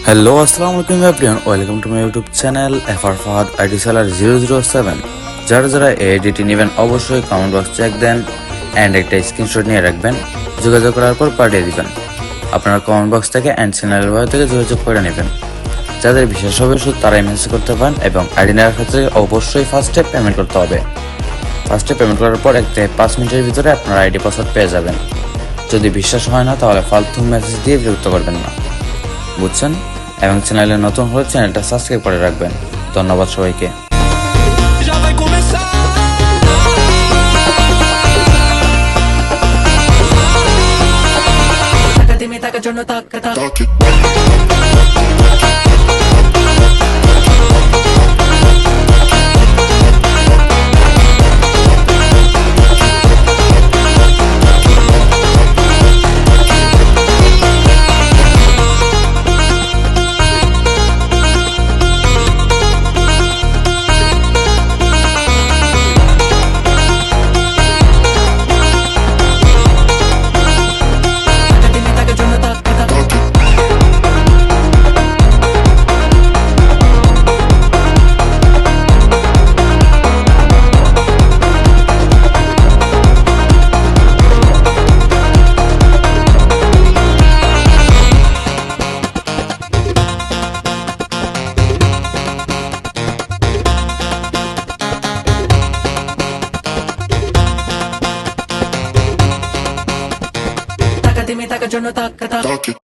Hello আসসালামু আলাইকুম everyone, welcome to my YouTube channel FR Fahad ID seller 007। যারা এই আইডিটি নেবেন অবশ্যই কমেন্ট বক্স চেক দেন অ্যান্ড একটা স্ক্রিনশট নিয়ে রাখবেন। যোগাযোগ করার পর পাঠিয়ে দিবেন। আপনারা কমেন্ট বক্স থেকে অ্যান্ড চ্যানেল থেকে যোগাযোগ করে নেবেন। যাদের বিশেষ হবে শুধু তারাই মেসেজ করতে পারেন এবং আইডি নেওয়ার ক্ষেত্রে অবশ্যই ফার্স্টে পেমেন্ট করতে হবে। ফার্স্টে পেমেন্ট করার পর 1 থেকে 5 মিনিটের ভিতরে আপনার আইডি পাসওয়ার্ড পেয়ে যাবেন। যদি বিশ্বাস হয় না তাহলে ফালতু মেসেজ দিয়ে বিরক্ত করবেন না, বুঝছেন? এবং চ্যানেলে নতুন হলে চ্যানেলটা সাবস্ক্রাইব করে রাখবেন। ধন্যবাদ সবাইকে। Já vai começar. Taca de me taca, yo no taca, taca. Taca de me taca, yo no taca, taca.